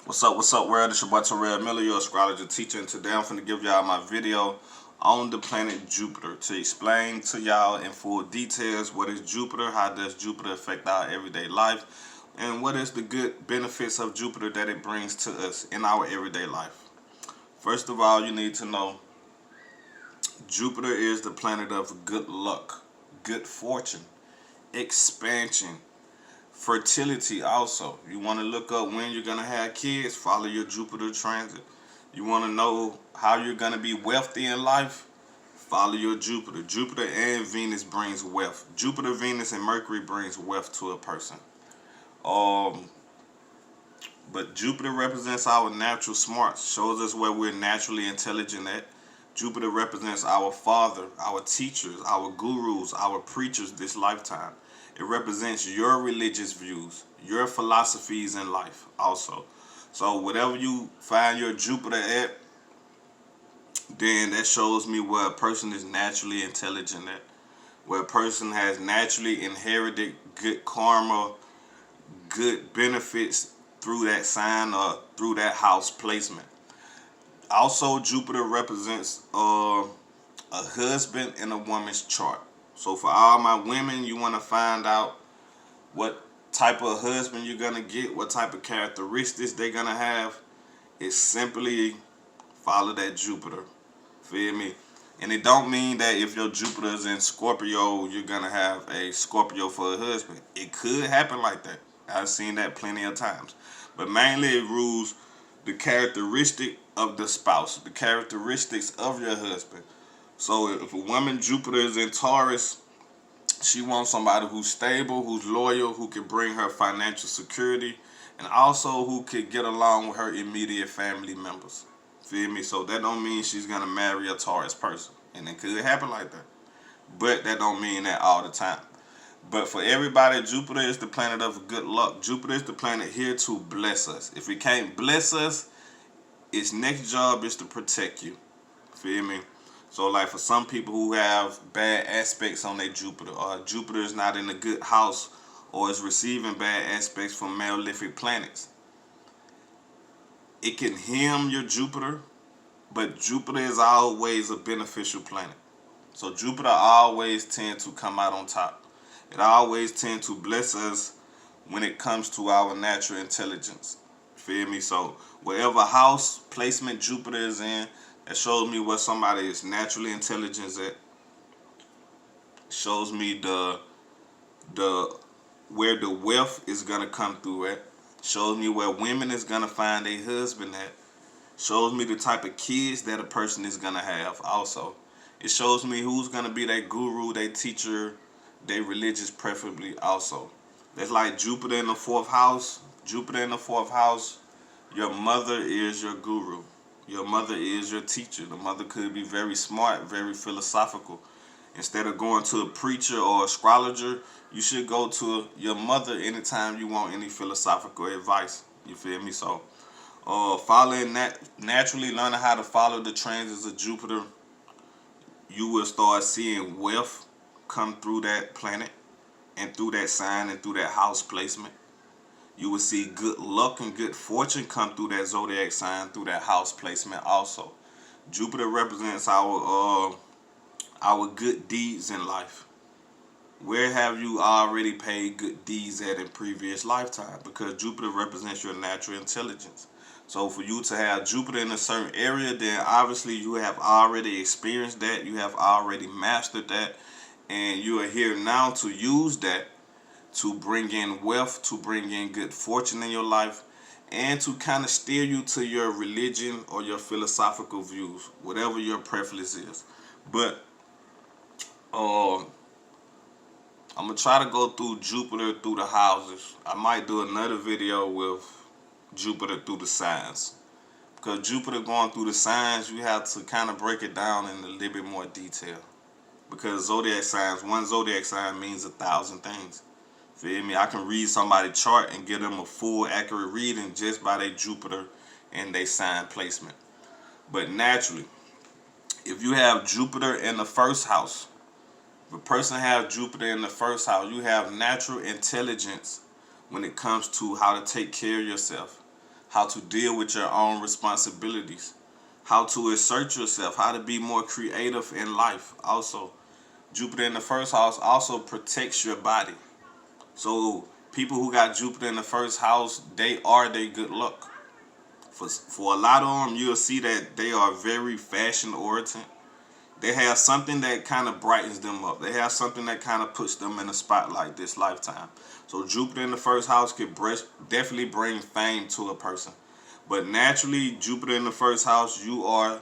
What's up, world? It's your boy Terrell Miller, your astrology teacher, and today I'm finna give y'all my video on the planet Jupiter to explain to y'all in full details what is Jupiter, how does Jupiter affect our everyday life, and what is the good benefits of Jupiter that it brings to us in our everyday life. First of all, you need to know Jupiter is the planet of good luck, good fortune, expansion, fertility. Also, you want to look up when you're going to have kids, follow your Jupiter transit. You want to know how you're going to be wealthy in life, follow your Jupiter. Jupiter and Venus brings wealth. Jupiter, Venus, and Mercury brings wealth to a person. um but Jupiter represents our natural smarts, shows us where we're naturally intelligent at. Jupiter represents our father, our teachers, our gurus, our preachers this lifetime. It represents your religious views, your philosophies in life also. So whatever you find your Jupiter at, then that shows me where a person is naturally intelligent at, where a person has naturally inherited good karma, good benefits through that sign or through that house placement. Also, Jupiter represents a husband in a woman's chart. So for all my women, you want to find out what type of husband you're gonna get, what type of characteristics they're gonna have. It's simply follow that Jupiter. Feel me? And it don't mean that if your Jupiter is in Scorpio, you're gonna have a Scorpio for a husband. It could happen like that. I've seen that plenty of times. But mainly it rules the characteristic of the spouse, the characteristics of your husband. So if a woman Jupiter is in Taurus, she wants somebody who's stable, who's loyal, who can bring her financial security, and also who could get along with her immediate family members. Feel me? So that don't mean she's gonna marry a Taurus person, and it could happen like that. But that don't mean that all the time. But for everybody, Jupiter is the planet of good luck. Jupiter is the planet here to bless us. If it can't bless us, its next job is to protect you. Feel me? So like for some people who have bad aspects on their Jupiter, or Jupiter is not in a good house, or is receiving bad aspects from malefic planets, it can hem your Jupiter, but Jupiter is always a beneficial planet. So Jupiter always tends to come out on top. It always tends to bless us when it comes to our natural intelligence. Feel me? So wherever house placement Jupiter is in, that shows me where somebody is naturally intelligent at. Shows me the where the wealth is gonna come through at. Shows me where women is gonna find a husband at. Shows me the type of kids that a person is gonna have also. It shows me who's gonna be their guru, their teacher, their religious preferably also. That's like Jupiter in the fourth house. Jupiter in the fourth house, your mother is your guru. Your mother is your teacher. The mother could be very smart, very philosophical. Instead of going to a preacher or astrologer, you should go to your mother anytime you want any philosophical advice. You feel me? So, following that, naturally learning how to follow the transits of Jupiter, you will start seeing wealth come through that planet and through that sign and through that house placement. You will see good luck and good fortune come through that zodiac sign, through that house placement also. Jupiter represents our good deeds in life. Where have you already paid good deeds at in previous lifetime? Because Jupiter represents your natural intelligence. So for you to have Jupiter in a certain area, then obviously you have already experienced that. You have already mastered that. And you are here now to use that to bring in wealth, to bring in good fortune in your life, and to kind of steer you to your religion or your philosophical views, whatever your preference is. But I'm going to try to go through Jupiter through the houses. I might do another video with Jupiter through the signs. Because Jupiter going through the signs, you have to kind of break it down in a little bit more detail. Because zodiac signs, one zodiac sign means 1,000 things. Feel me? I can read somebody's chart and give them a full, accurate reading just by their Jupiter and their sign placement. But naturally, if you have Jupiter in the first house, if a person has Jupiter in the first house, you have natural intelligence when it comes to how to take care of yourself, how to deal with your own responsibilities, how to assert yourself, how to be more creative in life. Also, Jupiter in the first house also protects your body. So people who got Jupiter in the first house, they are their good luck. For a lot of them, you'll see that they are very fashion oriented. They have something that kind of brightens them up. They have something that kind of puts them in the spotlight this lifetime. So Jupiter in the first house could definitely bring fame to a person. But naturally, Jupiter in the first house, you are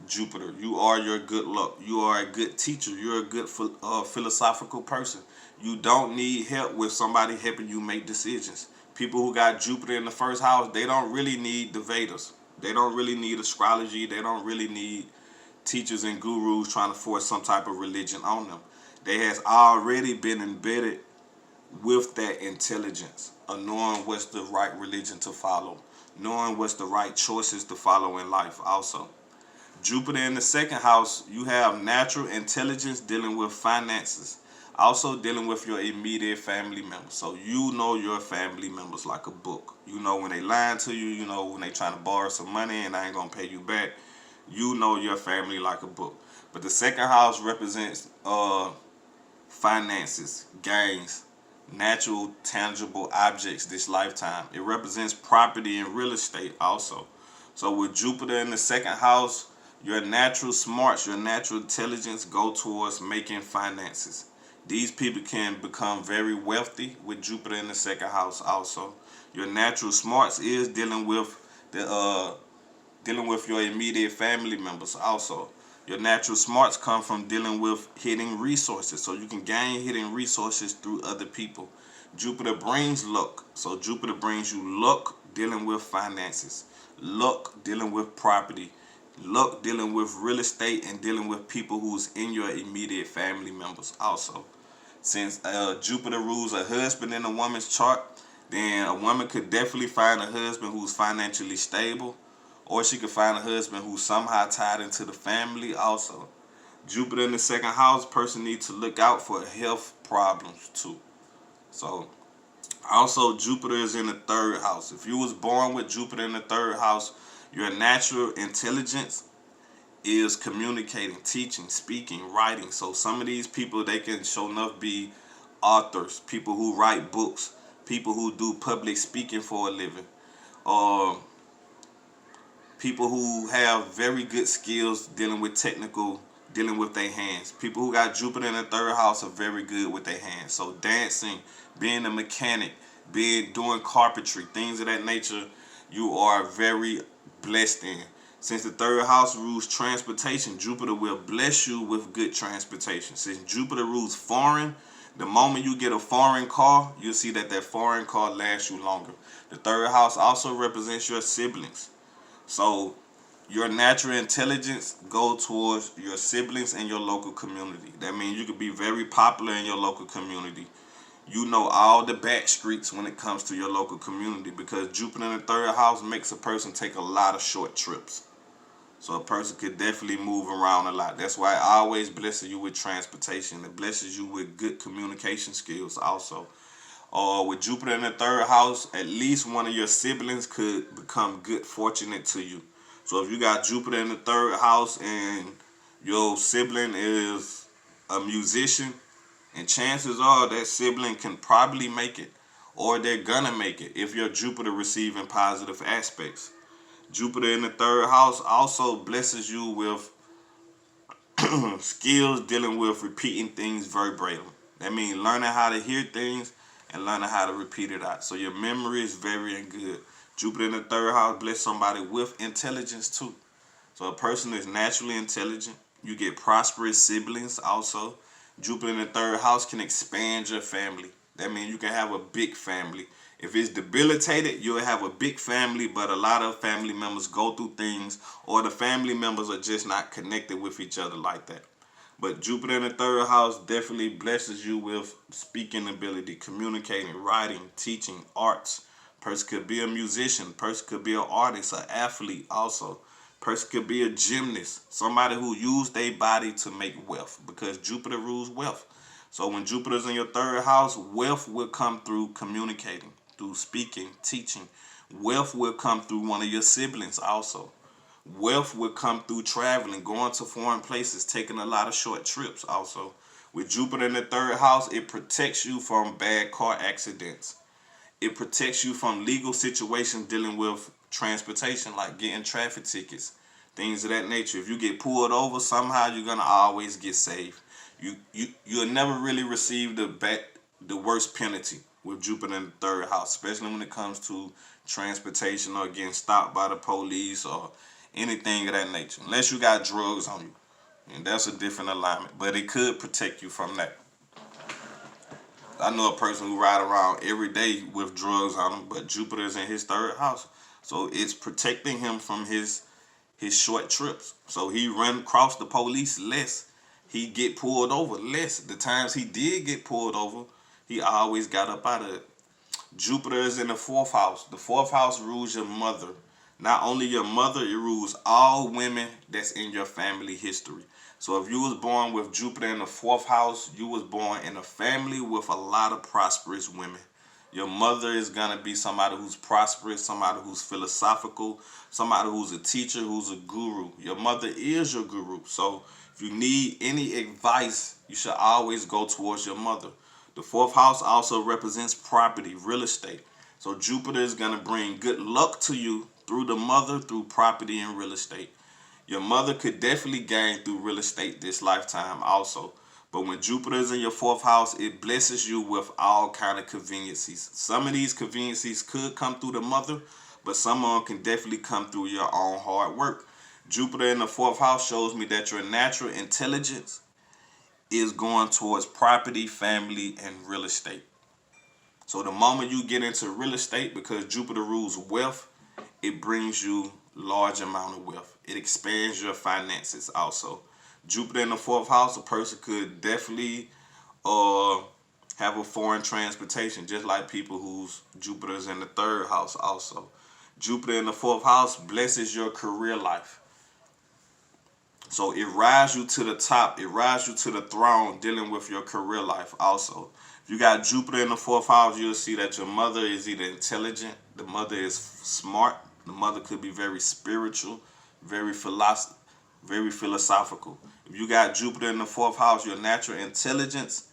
Jupiter. You are your good luck. You are a good teacher. You're a good philosophical person. You don't need help with somebody helping you make decisions. People who got Jupiter in the first house, they don't really need the Vedas. They don't really need astrology. They don't really need teachers and gurus trying to force some type of religion on them. They has already been embedded with that intelligence of knowing what's the right religion to follow, knowing what's the right choices to follow in life also. Jupiter in the second house, you have natural intelligence dealing with finances, also dealing with your immediate family members. So you know your family members like a book. You know when they lying to you, you know when they trying to borrow some money and I ain't gonna pay you back. You know your family like a book. But the second house represents finances, gains, natural, tangible objects this lifetime. It represents property and real estate also. So with Jupiter in the second house, your natural smarts, your natural intelligence go towards making finances. These people can become very wealthy with Jupiter in the second house also. Your natural smarts is dealing with your immediate family members also. Your natural smarts come from dealing with hidden resources. So you can gain hidden resources through other people. Jupiter brings luck. So Jupiter brings you luck dealing with finances, luck dealing with property, luck dealing with real estate, and dealing with people who's in your immediate family members also. Since Jupiter rules a husband in a woman's chart, then a woman could definitely find a husband who's financially stable, or she could find a husband who's somehow tied into the family also. Jupiter in the second house, person needs to look out for health problems too. So also Jupiter is in the third house. If you was born with Jupiter in the third house, your natural intelligence is communicating, teaching, speaking, writing. So some of these people, they can show enough be authors, people who write books, people who do public speaking for a living, or people who have very good skills dealing with their hands. People who got Jupiter in the third house are very good with their hands. So dancing, being a mechanic, doing carpentry, things of that nature, you are very blessed in. Since the third house rules transportation, Jupiter will bless you with good transportation. Since Jupiter rules foreign, the moment you get a foreign car, you'll see that foreign car lasts you longer. The third house also represents your siblings. So your natural intelligence go towards your siblings and your local community. That means you could be very popular in your local community. You know all the back streets when it comes to your local community, because Jupiter in the third house makes a person take a lot of short trips. So a person could definitely move around a lot. That's why it always blesses you with transportation. It blesses you with good communication skills also. Or with Jupiter in the third house, at least one of your siblings could become good fortunate to you. So if you got Jupiter in the third house and your sibling is a musician, and chances are that sibling can probably make it, or they're gonna make it if your Jupiter receiving positive aspects. Jupiter in the third house also blesses you with skills dealing with repeating things verbatim. That means learning how to hear things and learning how to repeat it out. So your memory is very good. Jupiter in the third house bless somebody with intelligence too. So a person is naturally intelligent. You get prosperous siblings also. Jupiter in the third house can expand your family. That means you can have a big family. If it's debilitated, you'll have a big family, but a lot of family members go through things, or the family members are just not connected with each other like that. But Jupiter in the third house definitely blesses you with speaking ability, communicating, writing, teaching, arts. Person could be a musician. Person could be an artist, an athlete also. Person could be a gymnast, somebody who used their body to make wealth, because Jupiter rules wealth. So when Jupiter's in your third house, wealth will come through communicating, through speaking, teaching. Wealth will come through one of your siblings also. Wealth will come through traveling, going to foreign places, taking a lot of short trips also. With Jupiter in the third house, it protects you from bad car accidents. It protects you from legal situations dealing with transportation, like getting traffic tickets, things of that nature. If you get pulled over, somehow you're gonna always get saved. You'll never really receive the worst penalty with Jupiter in the third house, especially when it comes to transportation or getting stopped by the police or anything of that nature, unless you got drugs on you, and that's a different alignment. But it could protect you from that. I know a person who ride around every day with drugs on him, but Jupiter's in his third house, so it's protecting him from his short trips. So he run across the police less. He get pulled over less. The times he did get pulled over, he always got up out of it. Jupiter is in the fourth house. The fourth house rules your mother. Not only your mother, it rules all women that's in your family history. So if you was born with Jupiter in the fourth house, you was born in a family with a lot of prosperous women. Your mother is going to be somebody who's prosperous, somebody who's philosophical, somebody who's a teacher, who's a guru. Your mother is your guru. So if you need any advice, you should always go towards your mother. The fourth house also represents property, real estate. So Jupiter is going to bring good luck to you through the mother, through property and real estate. Your mother could definitely gain through real estate this lifetime also. But when Jupiter is in your fourth house, it blesses you with all kind of conveniences. Some of these conveniences could come through the mother, but some of them can definitely come through your own hard work. Jupiter in the fourth house shows me that your natural intelligence is going towards property, family, and real estate. So the moment you get into real estate, because Jupiter rules wealth, it brings you large amount of wealth. It expands your finances also. Jupiter in the fourth house, a person could definitely have a foreign transportation, just like people whose Jupiter is in the third house also. Jupiter in the fourth house blesses your career life. So it rises you to the top. It rises you to the throne dealing with your career life also. If you got Jupiter in the fourth house, you'll see that your mother is either intelligent, the mother is smart, the mother could be very spiritual, very philosophical. If you got Jupiter in the fourth house, your natural intelligence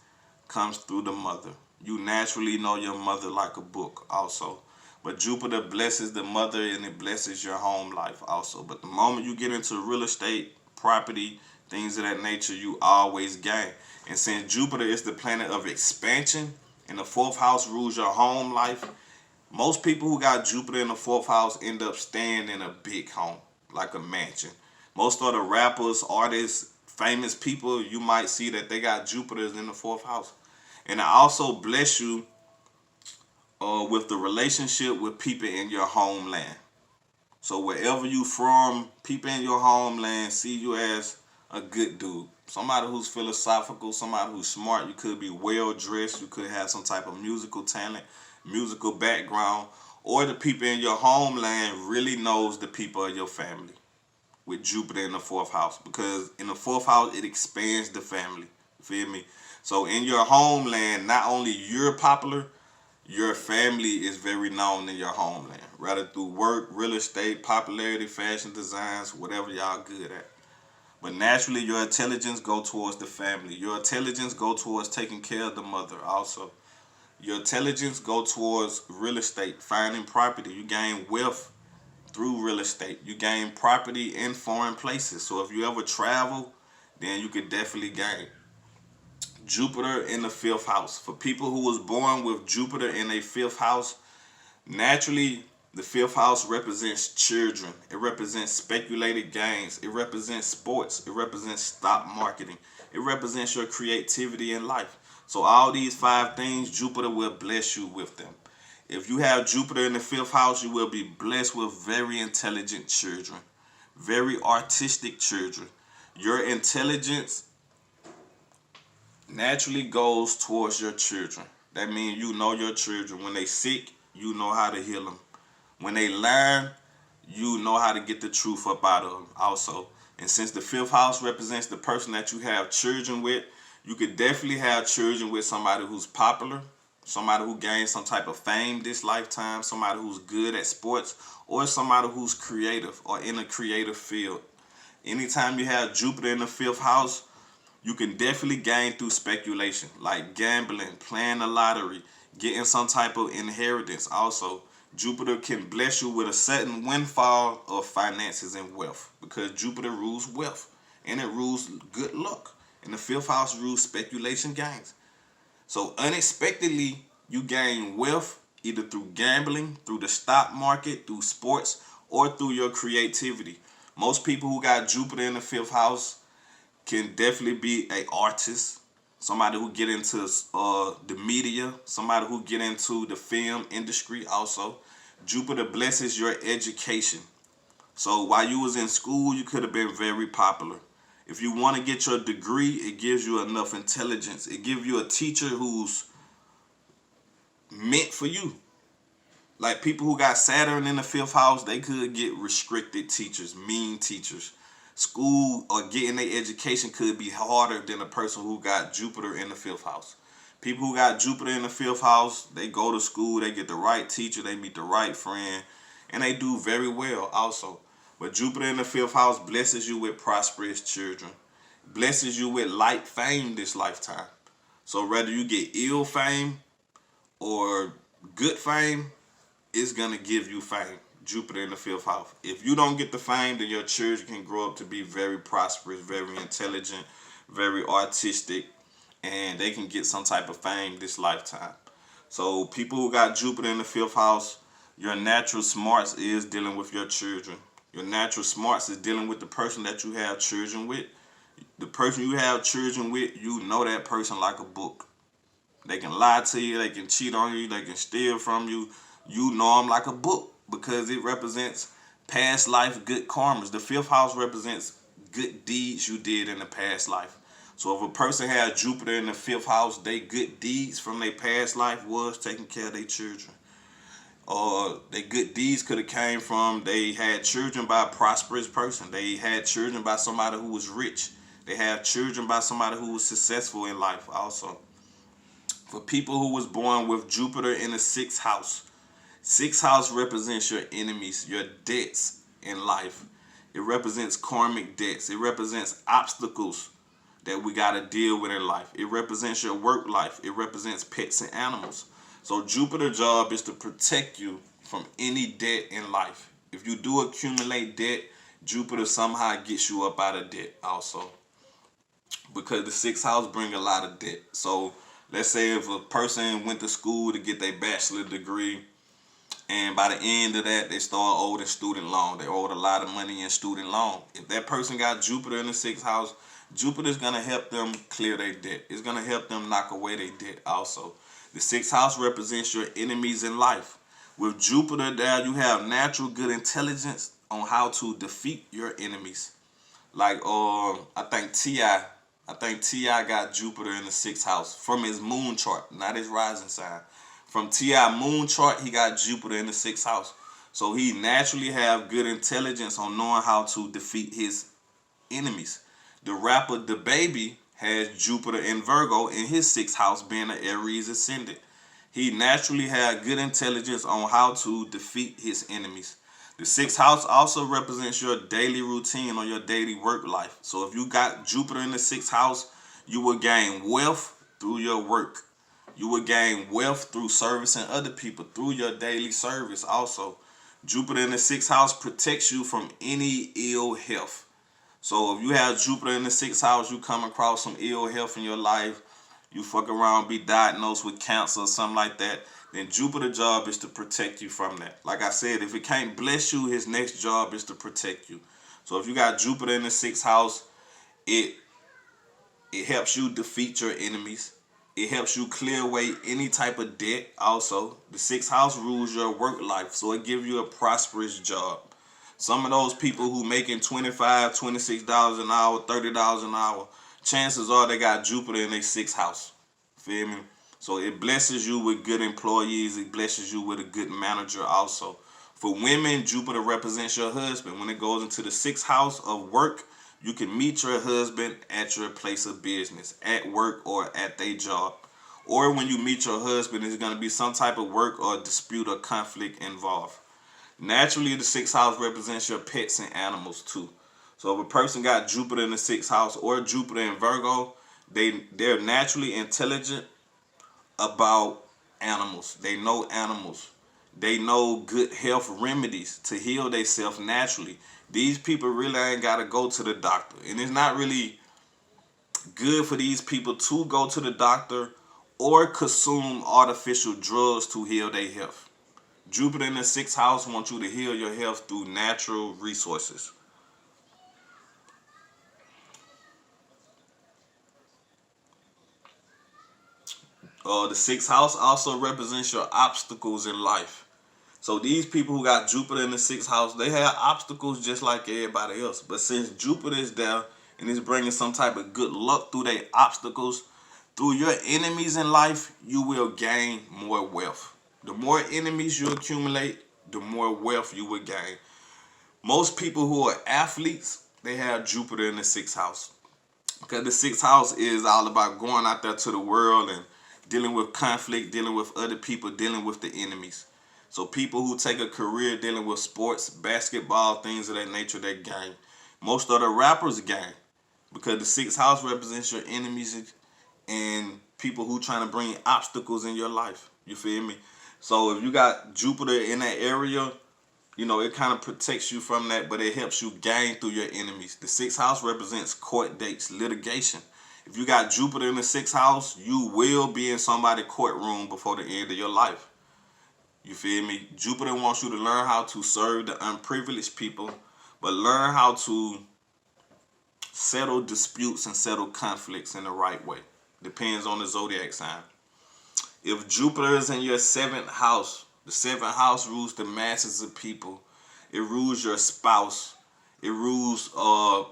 comes through the mother. You naturally know your mother like a book also. But Jupiter blesses the mother and it blesses your home life also. But the moment you get into real estate, property, things of that nature, you always gain. And since Jupiter is the planet of expansion and the fourth house rules your home life, most people who got Jupiter in the fourth house end up staying in a big home, like a mansion. Most of the rappers, artists, famous people, you might see that they got Jupiter in the fourth house. And I also bless you with the relationship with people in your homeland. So wherever you from, people in your homeland see you as a good dude. Somebody who's philosophical, somebody who's smart. You could be well dressed. You could have some type of musical talent, musical background. Or the people in your homeland really knows the people of your family with Jupiter in the fourth house. Because in the fourth house, it expands the family. You feel me? So in your homeland, not only you're popular, your family is very known in your homeland, rather through work, real estate, popularity, fashion designs, whatever y'all good at. But naturally, your intelligence go towards the family. Your intelligence go towards taking care of the mother also. Your intelligence go towards real estate, finding property. You gain wealth through real estate. You gain property in foreign places. So if you ever travel, then you could definitely gain. Jupiter in the fifth house. For people who was born with Jupiter in a fifth house, naturally the fifth house represents children. It represents speculated gains. It represents sports. It represents stock marketing. It represents your creativity in life. So all these five things, Jupiter will bless you with them. If you have Jupiter in the fifth house, you will be blessed with very intelligent children, very artistic children. Your intelligence naturally goes towards your children. That means you know your children. When they sick, you know how to heal them. When they learn, you know how to get the truth up out of them also. And since the fifth house represents the person that you have children with, you could definitely have children with somebody who's popular, somebody who gains some type of fame this lifetime, somebody who's good at sports, or somebody who's creative or in a creative field. Anytime you have Jupiter in the fifth house, you can definitely gain through speculation, like gambling, playing the lottery, getting some type of inheritance. Also, Jupiter can bless you with a sudden windfall of finances and wealth because Jupiter rules wealth and it rules good luck. And the fifth house rules speculation gains. So unexpectedly, you gain wealth either through gambling, through the stock market, through sports, or through your creativity. Most people who got Jupiter in the fifth house can definitely be an artist, somebody who get into the media, somebody who get into the film industry also. Jupiter blesses your education. So while you was in school, you could have been very popular. If you want to get your degree, it gives you enough intelligence. It gives you a teacher who's meant for you. Like people who got Saturn in the fifth house, they could get restricted teachers, mean teachers. School or getting their education could be harder than a person who got Jupiter in the fifth house. People who got Jupiter in the fifth house, they go to school, they get the right teacher, they meet the right friend, and they do very well also. But Jupiter in the fifth house blesses you with prosperous children, blesses you with light fame this lifetime. So whether you get ill fame or good fame, it's going to give you fame. Jupiter in the fifth house. If you don't get the fame, then your children can grow up to be very prosperous, very intelligent, very artistic, and they can get some type of fame this lifetime. So people who got Jupiter in the fifth house, your natural smarts is dealing with your children. Your natural smarts is dealing with the person that you have children with. The person you have children with, you know that person like a book. They can lie to you, they can cheat on you, they can steal from you. You know them like a book because it represents past life good karmas. The fifth house represents good deeds you did in the past life. So if a person had Jupiter in the fifth house, they good deeds from their past life was taking care of their children. Or their good deeds could have came from they had children by a prosperous person. They had children by somebody who was rich. They had children by somebody who was successful in life also. For people who was born with Jupiter in the sixth house, sixth house represents your enemies, your debts in life. It represents karmic debts. It represents obstacles that we got to deal with in life. It represents your work life. It represents pets and animals. So Jupiter's job is to protect you from any debt in life. If you do accumulate debt, Jupiter somehow gets you up out of debt also. Because the sixth house brings a lot of debt. So let's say if a person went to school to get their bachelor degree, and by the end of that, they start owing student loan. They owed a lot of money in student loan. If that person got Jupiter in the sixth house, Jupiter's going to help them clear their debt. It's going to help them knock away their debt also. The sixth house represents your enemies in life. With Jupiter there, you have natural good intelligence on how to defeat your enemies. Like, I think T.I. got Jupiter in the sixth house from his moon chart, not his rising sign. From T.I. moon chart, he got Jupiter in the sixth house. So he naturally have good intelligence on knowing how to defeat his enemies. The rapper DaBaby has Jupiter in Virgo in his sixth house being an Aries ascendant. He naturally had good intelligence on how to defeat his enemies. The sixth house also represents your daily routine or your daily work life. So if you got Jupiter in the sixth house, you will gain wealth through your work. You will gain wealth through servicing other people, through your daily service also. Jupiter in the sixth house protects you from any ill health. So if you have Jupiter in the sixth house, you come across some ill health in your life, you fuck around, be diagnosed with cancer or something like that, then Jupiter's job is to protect you from that. Like I said, if it can't bless you, his next job is to protect you. So if you got Jupiter in the sixth house, it helps you defeat your enemies. It helps you clear away any type of debt also. The sixth house rules your work life, so it gives you a prosperous job. Some of those people who making $25, $26 an hour, $30 an hour, chances are they got Jupiter in their sixth house. Feel me? So it blesses you with good employees. It blesses you with a good manager also. For women, Jupiter represents your husband. When it goes into the sixth house of work, you can meet your husband at your place of business, at work or at their job. or when you meet your husband, there's going to be some type of work or dispute or conflict involved. Naturally, the sixth house represents your pets and animals too. So if a person got Jupiter in the sixth house or Jupiter in Virgo, they're naturally intelligent about animals. They know animals. They know good health remedies to heal themselves naturally. These people really ain't got to go to the doctor. And it's not really good for these people to go to the doctor or consume artificial drugs to heal their health. Jupiter in the sixth house wants you to heal your health through natural resources. The sixth house also represents your obstacles in life. So these people who got Jupiter in the sixth house, they have obstacles just like everybody else. But since Jupiter is there and is bringing some type of good luck through their obstacles, through your enemies in life, you will gain more wealth. The more enemies you accumulate, the more wealth you will gain. Most people who are athletes, they have Jupiter in the sixth house. Because the sixth house is all about going out there to the world and dealing with conflict, dealing with other people, dealing with the enemies. So people who take a career dealing with sports, basketball, things of that nature, they gain. Most of the rappers gain because the sixth house represents your enemies and people who trying to bring obstacles in your life. You feel me? So if you got Jupiter in that area, you know, it kind of protects you from that, but it helps you gain through your enemies. The sixth house represents court dates, litigation. If you got Jupiter in the sixth house, you will be in somebody's courtroom before the end of your life. You feel me? Jupiter wants you to learn how to serve the unprivileged people, but learn how to settle disputes and settle conflicts in the right way. Depends on the zodiac sign. If Jupiter is in your seventh house, the seventh house rules the masses of people. It rules your spouse. It rules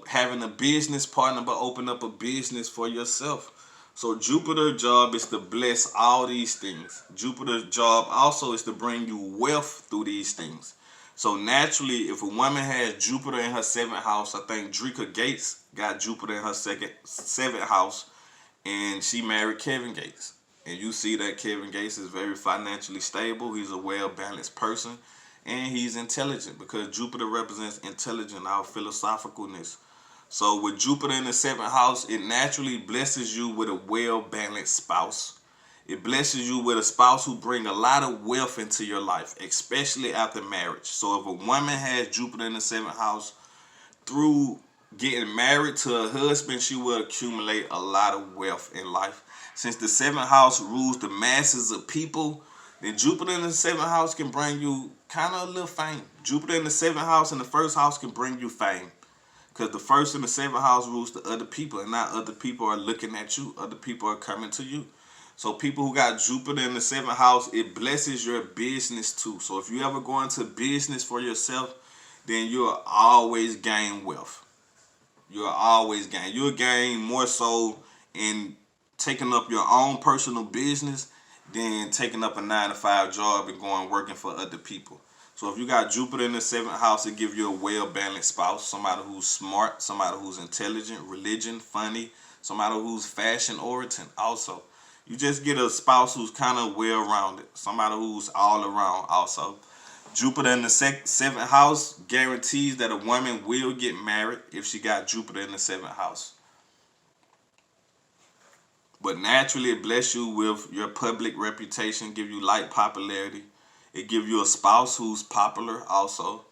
having a business partner, but open up a business for yourself. So Jupiter's job is to bless all these things. Jupiter's job also is to bring you wealth through these things. So naturally, if a woman has Jupiter in her seventh house, I think Drika Gates got Jupiter in her seventh house, and she married Kevin Gates. And you see that Kevin Gates is very financially stable. He's a well-balanced person, and he's intelligent because Jupiter represents intelligence, our philosophicalness. So with Jupiter in the seventh house, it naturally blesses you with a well-balanced spouse. It blesses you with a spouse who bring a lot of wealth into your life, especially after marriage. So if a woman has Jupiter in the seventh house, through getting married to a husband, she will accumulate a lot of wealth in life. Since the seventh house rules the masses of people, then Jupiter in the seventh house can bring you kind of a little fame. Jupiter in the seventh house and the first house can bring you fame. Because the first and the seventh house rules the other people, and not other people are looking at you. Other people are coming to you. So people who got Jupiter in the seventh house, it blesses your business too. So if you ever go into business for yourself, then you'll always gain wealth. You'll always gain. You'll gain more so in taking up your own personal business than taking up a 9-to-5 job and going working for other people. So if you got Jupiter in the seventh house, it gives you a well-balanced spouse, somebody who's smart, somebody who's intelligent, religion, funny, somebody who's fashion-oriented also. You just get a spouse who's kind of well-rounded, somebody who's all around also. Jupiter in the seventh house guarantees that a woman will get married if she got Jupiter in the seventh house. But naturally, it bless you with your public reputation, give you light popularity. It give you a spouse who's popular also.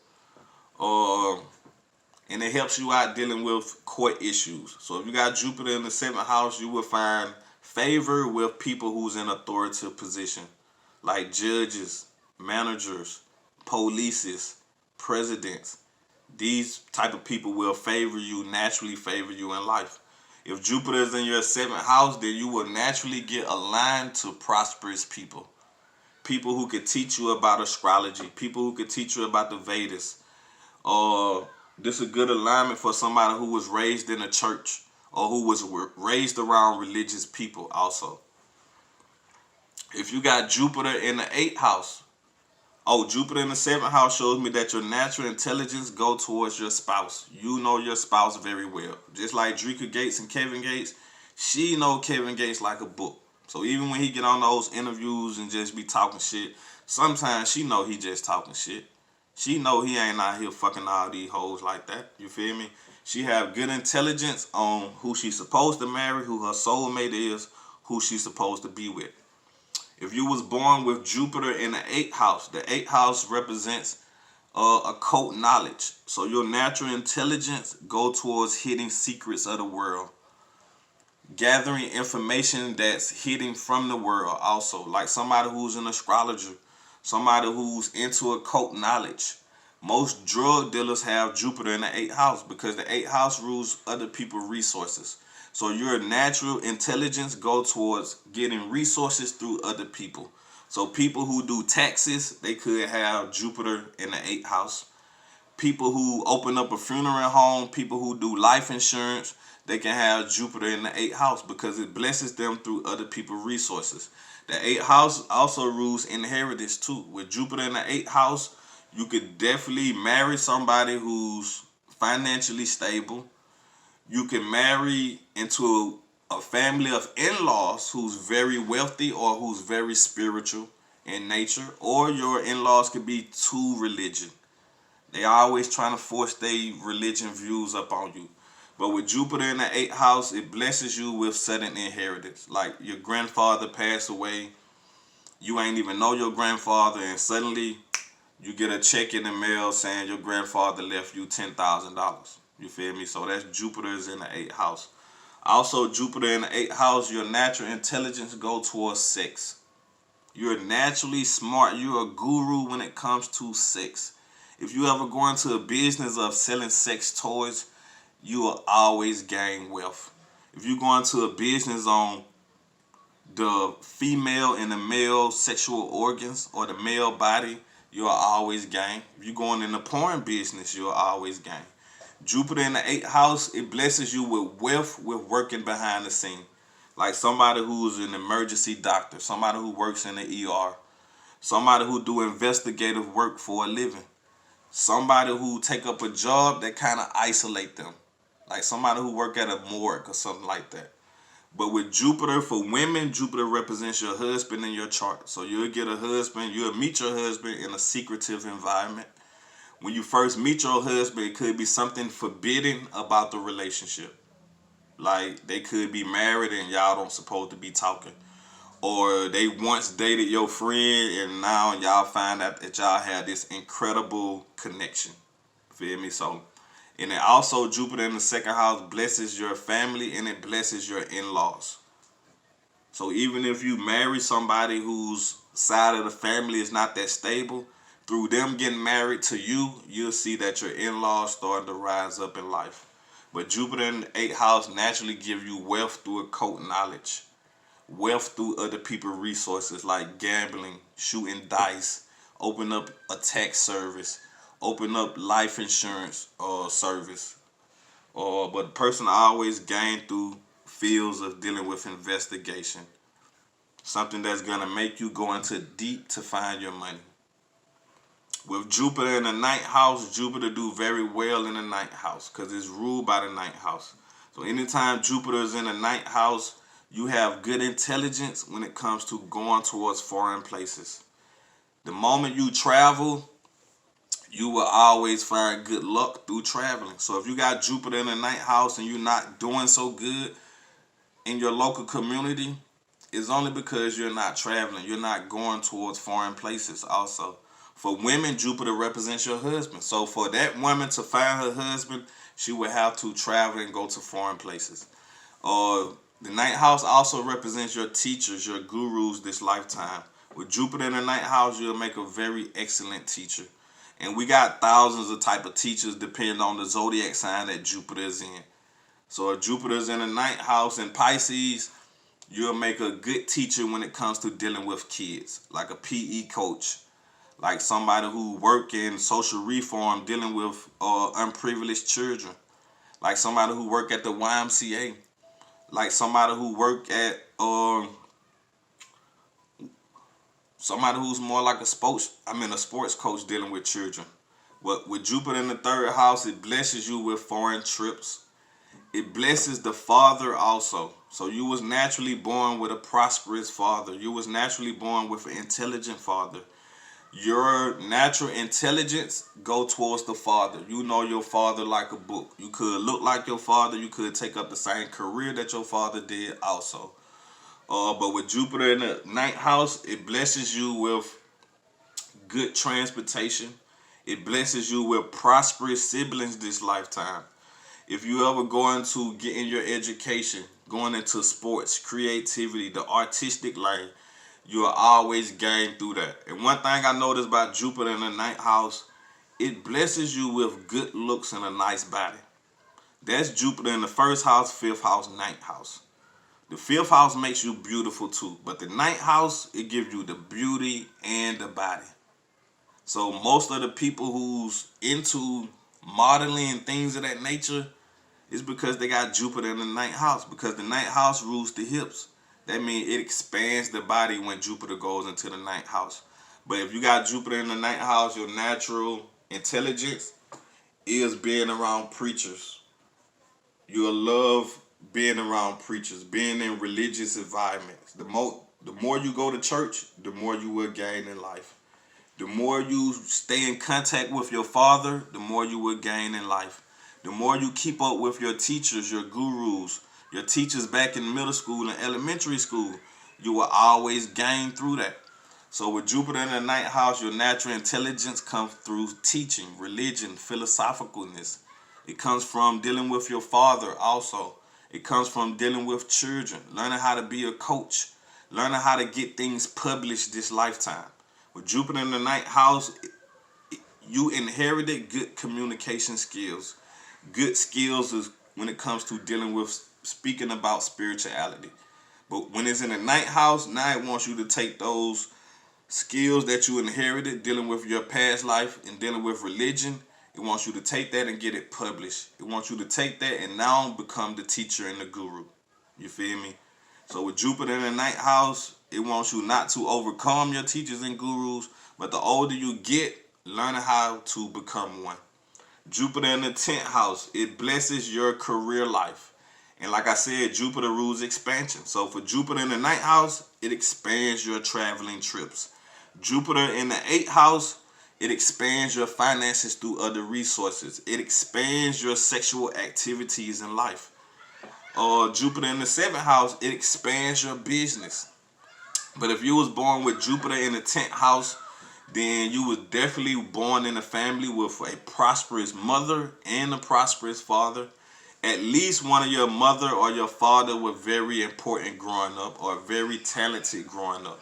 And it helps you out dealing with court issues. So if you got Jupiter in the seventh house, you will find favor with people who's in authoritative position, like judges, managers, polices, presidents. These type of people will naturally favor you in life. If Jupiter is in your seventh house, then you will naturally get aligned to prosperous people. People who could teach you about astrology, people who could teach you about the Vedas. This is a good alignment for somebody who was raised in a church or who was raised around religious people also. If you got Jupiter in the eighth house, Jupiter in the seventh house shows me that your natural intelligence go towards your spouse. You know your spouse very well. Just like Drika Gates and Kevin Gates, she know Kevin Gates like a book. So even when he get on those interviews and just be talking shit, sometimes she know he just talking shit. She know he ain't out here fucking all these hoes like that. You feel me? She have good intelligence on who she's supposed to marry, who her soulmate is, who she's supposed to be with. If you was born with Jupiter in the eighth house represents occult knowledge. So your natural intelligence go towards hidden secrets of the world, gathering information that's hidden from the world. Also, like somebody who's an astrologer, somebody who's into occult knowledge. Most drug dealers have Jupiter in the eighth house because the eighth house rules other people's resources. So your natural intelligence go towards getting resources through other people. So people who do taxes, they could have Jupiter in the eighth house. People who open up a funeral home, people who do life insurance, they can have Jupiter in the eighth house because it blesses them through other people's resources. The eighth house also rules inheritance too. With Jupiter in the eighth house, you could definitely marry somebody who's financially stable. You can marry into a family of in-laws who's very wealthy or who's very spiritual in nature. Or your in-laws could be too religious. They always trying to force their religion views up on you. But with Jupiter in the eighth house, it blesses you with sudden inheritance. Like your grandfather passed away, you ain't even know your grandfather, and suddenly you get a check in the mail saying your grandfather left you $10,000. You feel me? So that's Jupiter's in the eighth house. Also, Jupiter in the eighth house, your natural intelligence go towards sex. You're naturally smart. You're a guru when it comes to sex. If you ever go into a business of selling sex toys, you will always gain wealth. If you go into a business on the female and the male sexual organs or the male body, you'll always gain. If you're going in the porn business, you'll always gain. Jupiter in the eighth house, it blesses you with wealth with working behind the scene. Like somebody who's an emergency doctor, somebody who works in the ER, somebody who do investigative work for a living, somebody who take up a job that kind of isolate them, like somebody who work at a morgue or something like that. But with Jupiter, for women, Jupiter represents your husband in your chart. So you'll get a husband, you'll meet your husband in a secretive environment. When you first meet your husband, it could be something forbidden about the relationship. Like they could be married and y'all don't supposed to be talking. Or they once dated your friend and now y'all find out that y'all had this incredible connection. Feel me? So, and it also, Jupiter in the second house blesses your family and it blesses your in-laws. So even if you marry somebody whose side of the family is not that stable, through them getting married to you, you'll see that your in-laws starting to rise up in life. But Jupiter in the eighth house naturally give you wealth through occult knowledge, wealth through other people's resources like gambling, shooting dice, open up a tax service, open up life insurance service. But the person always gain through fields of dealing with investigation. Something that's going to make you go into deep to find your money. With Jupiter in the ninth house, Jupiter do very well in the ninth house because it's ruled by the ninth house. So anytime Jupiter is in the ninth house, you have good intelligence when it comes to going towards foreign places. The moment you travel, you will always find good luck through traveling. So if you got Jupiter in the ninth house and you're not doing so good in your local community, it's only because you're not traveling. You're not going towards foreign places also. For women, Jupiter represents your husband. So for that woman to find her husband, she would have to travel and go to foreign places. The ninth house also represents your teachers, your gurus this lifetime. With Jupiter in the ninth house, you'll make a very excellent teacher. And we got thousands of type of teachers depending on the zodiac sign that Jupiter is in. So if Jupiter is in the ninth house in Pisces, you'll make a good teacher when it comes to dealing with kids, like a PE coach, like somebody who work in social reform dealing with unprivileged children, like somebody who work at the YMCA, like somebody who work at somebody who's more like a sports coach dealing with children. But with Jupiter in the third house, it blesses you with foreign trips. It blesses the father also. So you was naturally born with a prosperous father. You was naturally born with an intelligent father. Your natural intelligence go towards the father. You know your father like a book. You could look like your father. You could take up the same career that your father did also. But with Jupiter in the ninth house, it blesses you with good transportation. It blesses you with prosperous siblings this lifetime. If you ever go into getting your education, going into sports, creativity, the artistic lane, you'll always gain through that. And one thing I noticed about Jupiter in the ninth house, it blesses you with good looks and a nice body. That's Jupiter in the first house, fifth house, ninth house. The fifth house makes you beautiful too, but the ninth house, it gives you the beauty and the body. So most of the people who's into modeling and things of that nature is because they got Jupiter in the ninth house, because the ninth house rules the hips. That means it expands the body when Jupiter goes into the ninth house. But if you got Jupiter in the ninth house, your natural intelligence is being around preachers. You'll love being around preachers, being in religious environments. The more you go to church, the more you will gain in life. The more you stay in contact with your father, the more you will gain in life. The more you keep up with your teachers, your gurus, your teachers back in middle school and elementary school, you will always gain through that. So with Jupiter in the ninth house, your natural intelligence comes through teaching, religion, philosophicalness. It comes from dealing with your father also. It comes from dealing with children, learning how to be a coach, learning how to get things published this lifetime. With Jupiter in the ninth house, you inherited good communication skills. Good skills is when it comes to dealing with speaking about spirituality. But when it's in the ninth house, now it wants you to take those skills that you inherited, dealing with your past life and dealing with religion. It wants you to take that and get it published. It wants you to take that and now become the teacher and the guru. You feel me? So with Jupiter in the ninth house, it wants you not to overcome your teachers and gurus, but the older you get, learning how to become one. Jupiter in the 10th house, it blesses your career life. And like I said, Jupiter rules expansion. So for Jupiter in the 9th house, it expands your traveling trips. Jupiter in the 8th house, it expands your finances through other resources. It expands your sexual activities in life. Jupiter in the 7th house, it expands your business. But if you was born with Jupiter in the 10th house, then you was definitely born in a family with a prosperous mother and a prosperous father. At least one of your mother or your father were very important growing up or very talented growing up.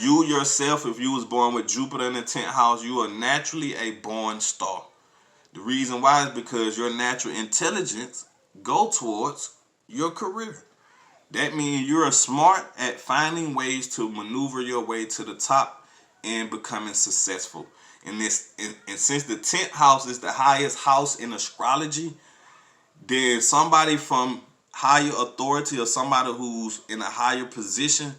You yourself, if you was born with Jupiter in the 10th house, you are naturally a born star. The reason why is because your natural intelligence go towards your career. That means you're smart at finding ways to maneuver your way to the top and becoming successful. And since the 10th house is the highest house in astrology, then somebody from higher authority or somebody who's in a higher position